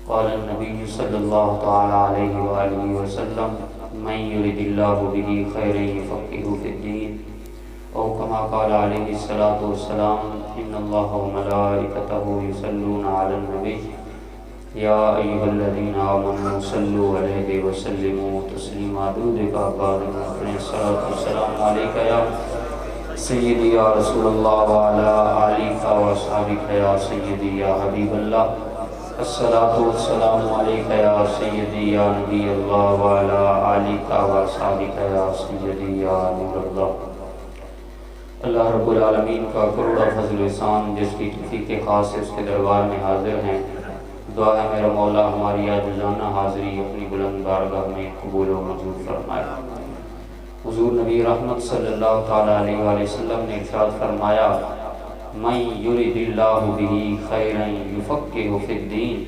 قال النبي صلى الله تعالى عليه وآله وسلم من يرد الله به خيرا يفقهه في الدين أو كما قال عليه الصلاة والسلام إن الله وملائكته يصلون على النبي يا أيها الذين آمنوا صلوا عليه وسلموا تسليما دودك أبارك الصلاة والسلام عليك يا سيدي يا رسول الله وعلى آلك وأصحابك يا سيدي يا حبيب الله الصلاة والسلام عليك يا سيدي يا نبي الله وعلى آلك وأصحابك يا سيدي يا نور الله۔ اللہ رب العالمین کا کروڑا فضل احسان جس کی توفیق خاص سے اس کے دربار میں حاضر ہیں۔ دعا ہے میرا مولا ہماری عاجزانہ حاضری اپنی بلند بارگاہ میں قبول و منظور فرمائے۔ حضور نبی رحمت صلی اللہ تعالیٰ علیہ وآلہ وسلم نے ارشاد فرمایا من یرد اللہ بہ خیرا یفقہہ فی الدین،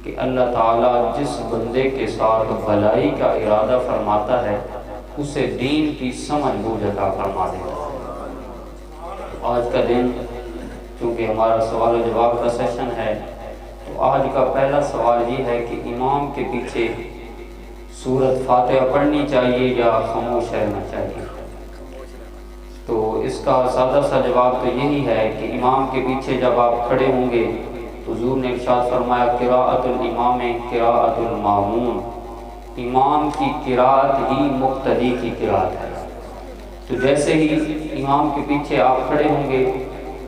کہ اللہ تعالیٰ جس بندے کے ساتھ بھلائی کا ارادہ فرماتا ہے اسے دین کی سمجھ بوجھ عطا فرما دیتا ہے۔ آج کا دن چونکہ ہمارا سوال و جواب کا سیشن ہے تو آج کا پہلا سوال یہ ہے کہ امام کے پیچھے سورۃ فاتحہ پڑھنی چاہیے یا خاموش رہنا چاہیے؟ تو اس کا سادہ سا جواب تو یہی ہے کہ امام کے پیچھے جب آپ کھڑے ہوں گے تو حضور نے ارشاد فرمایا قراءۃ الامام قراءۃ الماموم، امام کی قراءت ہی مقتدی کی قراءت ہے۔ تو جیسے ہی امام کے پیچھے آپ کھڑے ہوں گے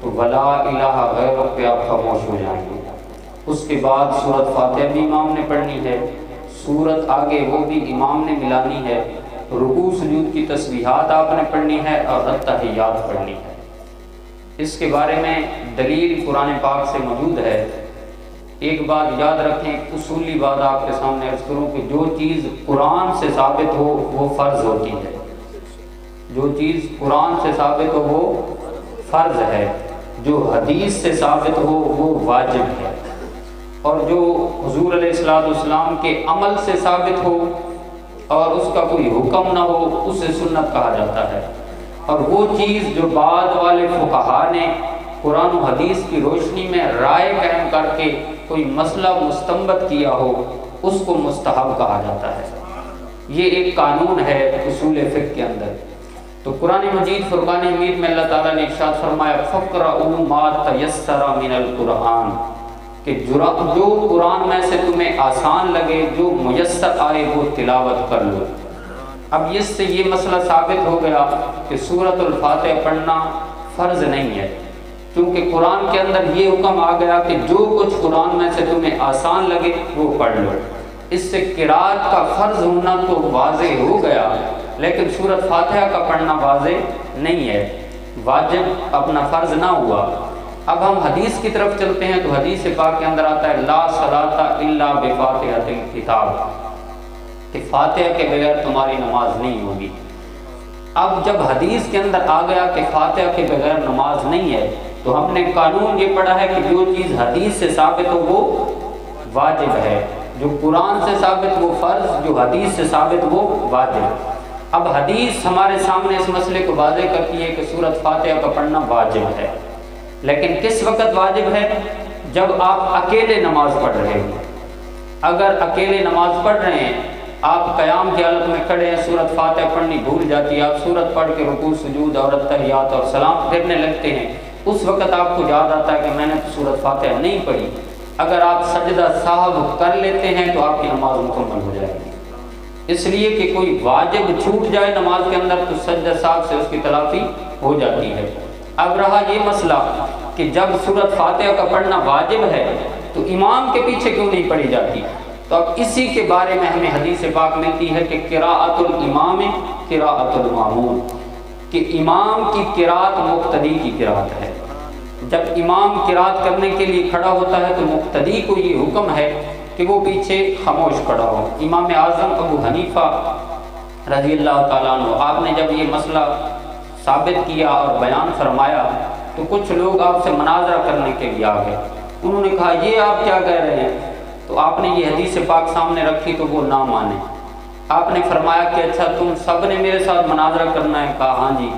تو ولا الہ غیر پہ آپ خاموش ہو جائیں گے۔ اس کے بعد سورۃ فاتحہ بھی امام نے پڑھنی ہے، سورت آگے وہ بھی امام نے ملانی ہے، رکوع سجود کی تسبیحات آپ نے پڑھنی ہے اور التحیات پڑھنی ہے۔ اس کے بارے میں دلیل قرآن پاک سے موجود ہے۔ ایک بات یاد رکھیں، اصولی بات آپ کے سامنے عرض کروں کہ جو چیز قرآن سے ثابت ہو وہ فرض ہوتی ہے، جو چیز قرآن سے ثابت ہو وہ فرض ہے، جو حدیث سے ثابت ہو وہ واجب ہے، اور جو حضور علیہ السلام کے عمل سے ثابت ہو اور اس کا کوئی حکم نہ ہو اسے سنت کہا جاتا ہے۔ اور وہ چیز جو بعد والے فقہا نے قرآن و حدیث کی روشنی میں رائے قائم کر کے کوئی مسئلہ مستنبط کیا ہو اس کو مستحب کہا جاتا ہے۔ یہ ایک قانون ہے اصول فقہ کے اندر۔ تو قرآن مجید فرقان حمید میں اللہ تعالیٰ نے ارشاد فرمایا فَقْرَؤُوا مَا تَيَسَّرَ مِنَ الْقُرْآنِ، کہ جو قرآن میں سے تمہیں آسان لگے، جو میسر آئے وہ تلاوت کر لو۔ اب اس سے یہ مسئلہ ثابت ہو گیا کہ سورۃ الفاتحہ پڑھنا فرض نہیں ہے، کیونکہ قرآن کے اندر یہ حکم آ گیا کہ جو کچھ قرآن میں سے تمہیں آسان لگے وہ پڑھ لو۔ اس سے قرات کا فرض ہونا تو واضح ہو گیا، لیکن سورۃ فاتحہ کا پڑھنا واضح نہیں ہے، واجب اپنا فرض نہ ہوا۔ اب ہم حدیث کی طرف چلتے ہیں تو حدیث پاک کے اندر آتا ہے لا صلاۃ الا بفاتحۃ الکتاب، کہ فاتحہ کے بغیر تمہاری نماز نہیں ہوگی۔ اب جب حدیث کے اندر آ گیا کہ فاتحہ کے بغیر نماز نہیں ہے تو ہم نے قانون یہ پڑھا ہے کہ جو چیز حدیث سے ثابت ہو وہ واجب ہے، جو قرآن سے ثابت وہ فرض، جو حدیث سے ثابت وہ واجب۔ اب حدیث ہمارے سامنے اس مسئلے کو واضح کرتی ہے کہ سورۃ فاتحہ کا پڑھنا واجب ہے، لیکن کس وقت واجب ہے؟ جب آپ اکیلے نماز پڑھ رہے ہیں۔ اگر اکیلے نماز پڑھ رہے ہیں، آپ قیام کی حالت میں کھڑے ہیں، سورۃ فاتحہ پڑھنی بھول جاتی ہے، آپ سورت پڑھ کے رکوع سجود اور التحیات اور سلام پھیرنے لگتے ہیں، اس وقت آپ کو یاد آتا ہے کہ میں نے تو سورۃ فاتحہ نہیں پڑھی۔ اگر آپ سجدہ سہو کر لیتے ہیں تو آپ کی نماز مکمل ہو جائے گی۔ اس لیے کہ کوئی واجب چھوٹ جائے نماز کے اندر تو سجدہ سہو سے اس کی تلافی ہو جاتی ہے۔ اب رہا یہ مسئلہ کہ جب سورۃ فاتحہ کا پڑھنا واجب ہے تو امام کے پیچھے کیوں نہیں پڑھی جاتی؟ تو اب اسی کے بارے میں ہمیں حدیث پاک ملتی ہے کہ قراءۃ الامام قراءۃ الماموم، کہ امام کی قراءت مقتدی کی قراءت ہے۔ جب امام قراءت کرنے کے لیے کھڑا ہوتا ہے تو مقتدی کو یہ حکم ہے کہ وہ پیچھے خاموش کھڑا ہو۔ امام اعظم ابو حنیفہ رضی اللہ تعالیٰ عنہ، آپ نے جب یہ مسئلہ ثابت کیا اور بیان فرمایا تو کچھ لوگ آپ سے مناظرہ کرنے کے لیے آ گئے۔ انہوں نے کہا یہ آپ کیا کہہ رہے ہیں؟ تو آپ نے یہ حدیث پاک سامنے رکھی تو وہ نہ مانے۔ آپ نے فرمایا کہ اچھا تم سب نے میرے ساتھ مناظرہ کرنا ہے؟ کہا ہاں جی۔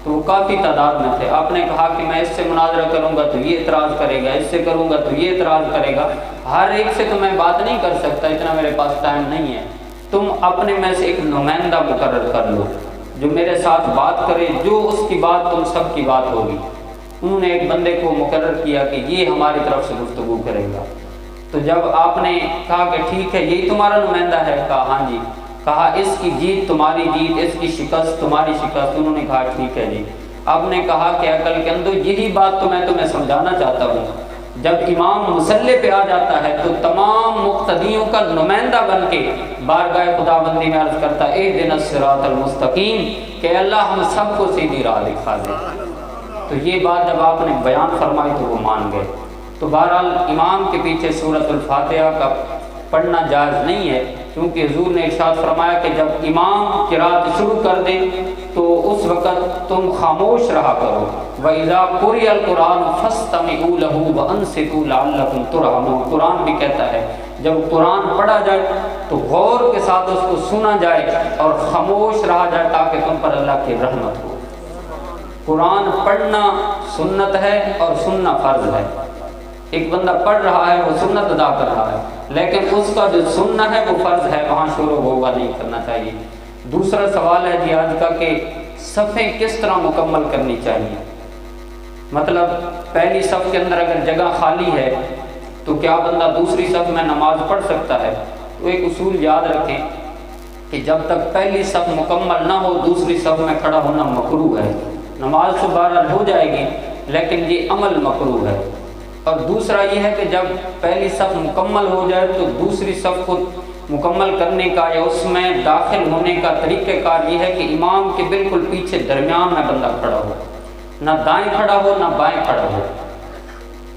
تو وہ کافی تعداد میں تھے. آپ نے کہا کہ میں اس سے مناظرہ کروں گا تو یہ اعتراض کرے گا، اس سے کروں گا تو یہ اعتراض کرے گا، ہر ایک سے تو میں بات نہیں کر سکتا، اتنا میرے پاس ٹائم نہیں ہے. تم اپنے میں سے ایک نمائندہ مقرر کر لو جو میرے ساتھ بات کرے، جو اس کی بات تم سب کی بات ہوگی. انہوں نے ایک بندے کو مقرر کیا کہ یہ ہماری طرف سے گفتگو کرے گا. تو جب آپ نے کہا کہ ٹھیک ہے یہی تمہارا نمائندہ ہے، کہا ہاں جی. کہا اس کی جیت تمہاری جیت، اس کی شکست تمہاری شکست. انہوں نے کہا ٹھیک ہے جی. آپ نے کہا کہ عقل کے اندر یہی بات تو میں تمہیں سمجھانا چاہتا ہوں، جب امام مصلی پہ آ جاتا ہے تو تمام مقتدیوں کا نمائندہ بن کے بارگاہ خداوندی میں عرض کرتا ہے اہدنا الصراط المستقیم، کہ اللہ ہم سب کو سیدھی راہ دکھا دے. تو یہ بات جب آپ نے بیان فرمائی تو وہ مان گئے. تو بہرحال امام کے پیچھے سورۃ الفاتحہ کا پڑھنا جائز نہیں ہے، کیونکہ حضور نے ارشاد فرمایا کہ جب امام قرات شروع کر دے تو اس وقت تم خاموش رہا کرو. وَإِذَا قُرِئَ الْقُرْآنُ فَاسْتَمِعُوا لَهُ وَأَنصِتُوا لَعَلَّكُمْ تُرْحَمُونَ. قرآن بھی کہتا ہے جب قرآن پڑھا جائے تو غور کے ساتھ اس کو سنا جائے اور خاموش رہا جائے تاکہ تم پر اللہ کی رحمت ہو. قرآن پڑھنا سنت ہے اور سننا فرض ہے. ایک بندہ پڑھ رہا ہے وہ سنت ادا کر رہا ہے، لیکن اس کا جو سننا ہے وہ فرض ہے، وہاں شور و غوغا نہیں کرنا چاہیے. دوسرا سوال ہے جی آج کا کہ صفیں کس طرح مکمل کرنی چاہیے. مطلب پہلی صف کے اندر اگر جگہ خالی ہے تو کیا بندہ دوسری صف میں نماز پڑھ سکتا ہے؟ تو ایک اصول یاد رکھیں کہ جب تک پہلی صف مکمل نہ ہو دوسری صف میں کھڑا ہونا مکروہ ہے. نماز تو بہرحال ہو جائے گی لیکن یہ عمل مکروہ ہے. اور دوسرا یہ ہے کہ جب پہلی صف مکمل ہو جائے تو دوسری صف کو مکمل کرنے کا یا اس میں داخل ہونے کا طریقہ کار یہ ہے کہ امام کے بالکل پیچھے درمیان میں بندہ کھڑا ہو، نہ دائیں کھڑا ہو نہ بائیں کھڑا ہو.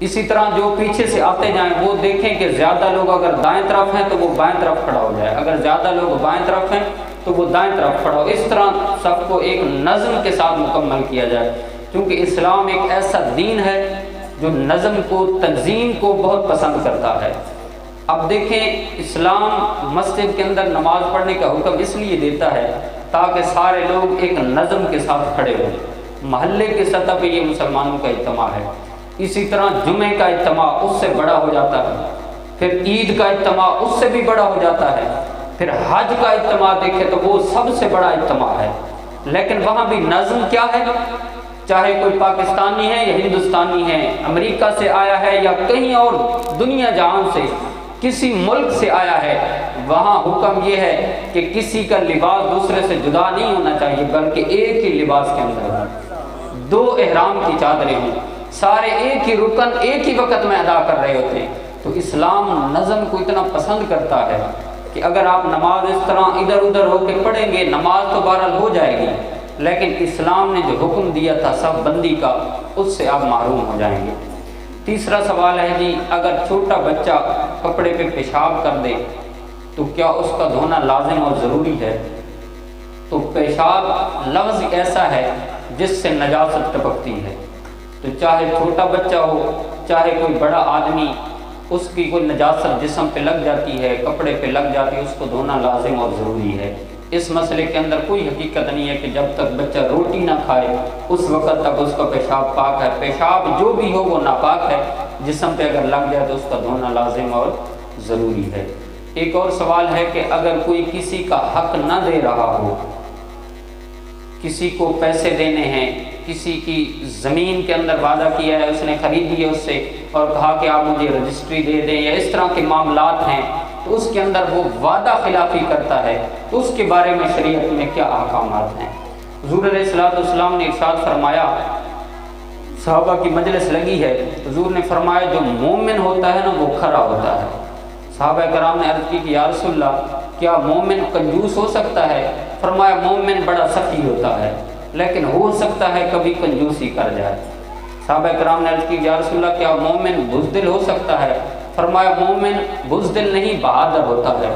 اسی طرح جو پیچھے سے آتے جائیں وہ دیکھیں کہ زیادہ لوگ اگر دائیں طرف ہیں تو وہ بائیں طرف کھڑا ہو جائے، اگر زیادہ لوگ بائیں طرف ہیں تو وہ دائیں طرف کھڑا ہو. اس طرح صف کو ایک نظم کے ساتھ مکمل کیا جائے، کیونکہ اسلام ایک ایسا دین ہے جو نظم کو تنظیم کو بہت پسند کرتا ہے. اب دیکھیں اسلام مسجد کے اندر نماز پڑھنے کا حکم اس لیے دیتا ہے تاکہ سارے لوگ ایک نظم کے ساتھ کھڑے ہوں. محلے کی سطح پہ یہ مسلمانوں کا اجتماع ہے. اسی طرح جمعے کا اجتماع اس سے بڑا ہو جاتا ہے، پھر عید کا اجتماع اس سے بھی بڑا ہو جاتا ہے، پھر حج کا اجتماع دیکھیں تو وہ سب سے بڑا اجتماع ہے. لیکن وہاں بھی نظم کیا ہے، چاہے کوئی پاکستانی ہے یا ہندوستانی ہے، امریکہ سے آیا ہے یا کہیں اور دنیا جہان سے کسی ملک سے آیا ہے، وہاں حکم یہ ہے کہ کسی کا لباس دوسرے سے جدا نہیں ہونا چاہیے بلکہ ایک ہی لباس کے اندر ہو. 2 احرام کی چادریں ہوں، سارے ایک ہی رکن ایک ہی وقت میں ادا کر رہے ہوتے ہیں. تو اسلام نظم کو اتنا پسند کرتا ہے کہ اگر آپ نماز اس طرح ادھر ادھر ہو کے پڑھیں گے نماز تو بہرحال ہو جائے گی، لیکن اسلام نے جو حکم دیا تھا صف بندی کا اس سے آپ محروم ہو جائیں گے. تیسرا سوال ہے جی اگر چھوٹا بچہ کپڑے پہ پیشاب کر دے تو کیا اس کا دھونا لازم اور ضروری ہے؟ تو پیشاب لفظ ایسا ہے جس سے نجاست ٹپکتی ہے، تو چاہے چھوٹا بچہ ہو چاہے کوئی بڑا آدمی، اس کی کوئی نجاست جسم پہ لگ جاتی ہے، کپڑے پہ لگ جاتی ہے، اس کو دھونا لازم اور ضروری ہے. اس مسئلے کے اندر کوئی حقیقت نہیں ہے کہ جب تک بچہ روٹی نہ کھائے اس وقت تک اس کا پیشاب پاک ہے. پیشاب جو بھی ہو وہ ناپاک ہے، جسم پہ اگر لگ جائے تو اس کا دھونا لازم اور ضروری ہے. ایک اور سوال ہے کہ اگر کوئی کسی کا حق نہ دے رہا ہو، کسی کو پیسے دینے ہیں، کسی کی زمین کے اندر وعدہ کیا ہے، اس نے خریدی ہے اس سے اور کہا کہ آپ مجھے رجسٹری دے دیں، یا اس طرح کے معاملات ہیں تو اس کے اندر وہ وعدہ خلافی کرتا ہے، تو اس کے بارے میں شریعت میں کیا احکامات ہیں؟ حضور علیہ الصلوۃ والسلام نے ارشاد فرمایا، صحابہ کی مجلس لگی ہے، حضور نے فرمایا جو مومن ہوتا ہے نا وہ کھرا ہوتا ہے. صحابہ کرام نے عرض کی کہ یا رسول اللہ کیا مومن کنجوس ہو سکتا ہے؟ فرمایا مومن بڑا سخی ہوتا ہے لیکن ہو سکتا ہے کبھی کنجوسی کر جائے. صحابہ کرام نے عرض کی یا رسول اللہ کیا مومن بزدل ہو سکتا ہے؟ فرمایا مومن بزدل نہیں بہادر ہوتا ہے،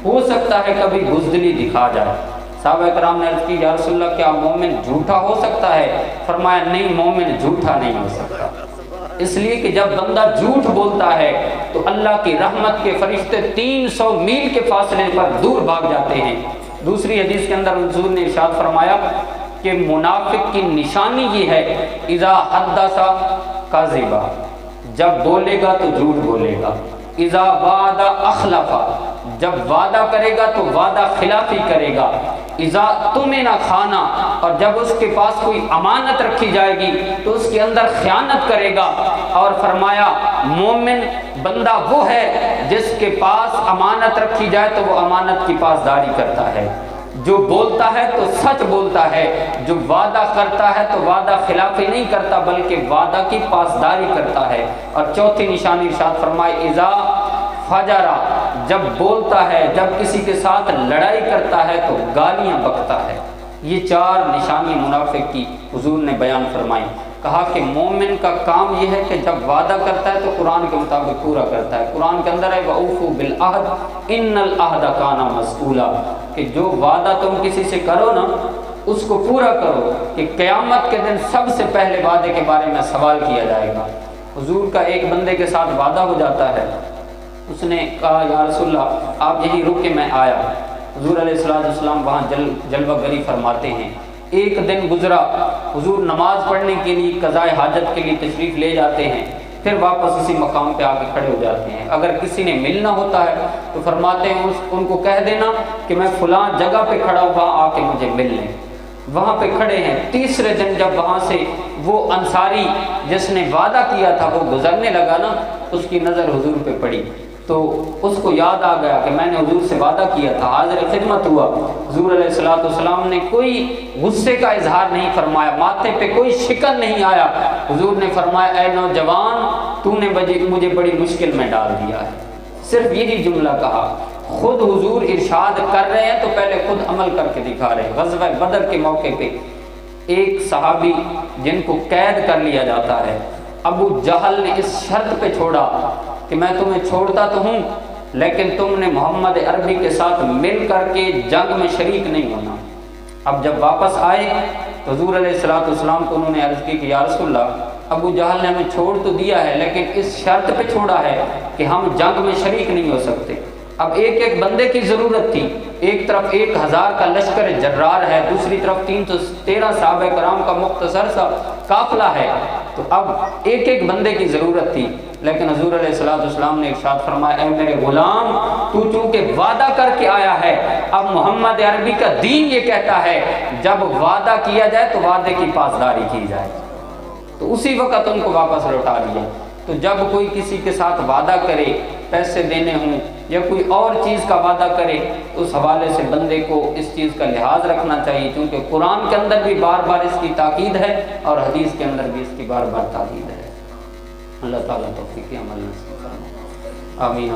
ہو سکتا ہے کبھی بزدلی دکھا جائے. صحابہ کرام نے عرض کی یا رسول اللہ کیا مومن جھوٹا ہو سکتا ہے؟ فرمایا نہیں مومن جھوٹا نہیں ہو سکتا، اس لیے کہ جب بندہ جھوٹ بولتا ہے تو اللہ کی رحمت کے فرشتے 300 میل کے فاصلے پر دور بھاگ جاتے ہیں. دوسری حدیث کے اندر حضور نے ارشاد فرمایا کہ منافق کی نشانی یہ ہے اذا حدث کذبا، جب بولے گا تو جھوٹ بولے گا، اذا وعد اخلف، جب وعدہ کرے گا تو وعدہ خلافی کرے گا، اذا اؤتمن خان، اور جب اس کے پاس کوئی امانت رکھی جائے گی تو اس کے اندر خیانت کرے گا۔ اور فرمایا مومن بندہ وہ ہے جس کے پاس امانت رکھی جائے تو وہ امانت کی پاسداری کرتا ہے، جو بولتا ہے تو سچ بولتا ہے، جو وعدہ کرتا ہے تو وعدہ خلافی نہیں کرتا بلکہ وعدہ کی پاسداری کرتا ہے۔ اور چوتھی نشانی ارشاد فرمائے اذا فجر، جب بولتا ہے، جب کسی کے ساتھ لڑائی کرتا ہے تو گالیاں بکتا ہے۔ یہ چار نشانی منافق کی حضور نے بیان فرمائی۔ کہا کہ مومن کا کام یہ ہے کہ جب وعدہ کرتا ہے تو قرآن کے مطابق پورا کرتا ہے۔ قرآن کے اندر ہے وَأَوْفُوا بِالْعَهْدِ إِنَّ الْعَهْدَ كَانَ مَسْئُولًا، کہ جو وعدہ تم کسی سے کرو نا اس کو پورا کرو، کہ قیامت کے دن سب سے پہلے وعدے کے بارے میں سوال کیا جائے گا۔ حضور کا ایک بندے کے ساتھ وعدہ ہو جاتا ہے، اس نے کہا یا رسول اللہ آپ یہیں رکے میں آیا۔ حضور علیہ السلام وہاں جلوہ گری فرماتے ہیں۔ ایک دن گزرا، حضور نماز پڑھنے کے لیے قضاء حاجت کے لیے تشریف لے جاتے ہیں، پھر واپس اسی مقام پہ آ کے کھڑے ہو جاتے ہیں۔ اگر کسی نے ملنا ہوتا ہے تو فرماتے ہیں ان کو کہہ دینا کہ میں فلاں جگہ پہ کھڑا ہوں، وہاں آ کے مجھے مل لیں۔ وہاں پہ کھڑے ہیں۔ تیسرے دن جب وہاں سے وہ انصاری جس نے وعدہ کیا تھا وہ گزرنے لگا نا، اس کی نظر حضور پہ پڑی تو اس کو یاد آ گیا کہ میں نے حضور سے وعدہ کیا تھا، حاضر خدمت ہوا۔ حضور علیہ السلام نے کوئی غصے کا اظہار نہیں فرمایا، ماتھے پہ کوئی شکن نہیں آیا۔ حضور نے فرمایا اے نوجوان تو نے مجھے بڑی مشکل میں ڈال دیا ہے۔ صرف یہی جملہ کہا۔ خود حضور ارشاد کر رہے ہیں تو پہلے خود عمل کر کے دکھا رہے ہیں۔ غزوہ بدر کے موقع پہ ایک صحابی جن کو قید کر لیا جاتا ہے، ابو جہل نے اس شرط پہ چھوڑا کہ میں تمہیں چھوڑتا تو ہوں لیکن تم نے محمد عربی کے ساتھ مل کر کے جنگ میں شریک نہیں ہونا۔ اب جب واپس آئے تو حضور علیہ السلام کو انہوں نے عرض کی کہ یا رسول اللہ ابو جہل نے ہمیں چھوڑ تو دیا ہے لیکن اس شرط پہ چھوڑا ہے کہ ہم جنگ میں شریک نہیں ہو سکتے۔ اب ایک ایک بندے کی ضرورت تھی، ایک طرف 1000 کا لشکر جرار ہے، دوسری طرف 313 صحابہ کرام کا مختصر سا قافلہ ہے، تو اب ایک ایک بندے کی ضرورت تھی۔ لیکن حضور علیہ السلام نے ارشاد فرمایا اے میرے غلام تو چونکہ وعدہ کر کے آیا ہے، اب محمد عربی کا دین یہ کہتا ہے جب وعدہ کیا جائے تو وعدے کی پاسداری کی جائے، تو اسی وقت ان کو واپس لوٹا لیا۔ تو جب کوئی کسی کے ساتھ وعدہ کرے، پیسے دینے ہوں یا کوئی اور چیز کا وعدہ کرے، اس حوالے سے بندے کو اس چیز کا لحاظ رکھنا چاہیے، کیونکہ قرآن کے اندر بھی بار بار اس کی تاکید ہے اور حدیث کے اندر بھی اس کی بار بار تاکید ہے۔ اللہ تعالیٰ توفیق عمل نصیب فرمائے، آمین۔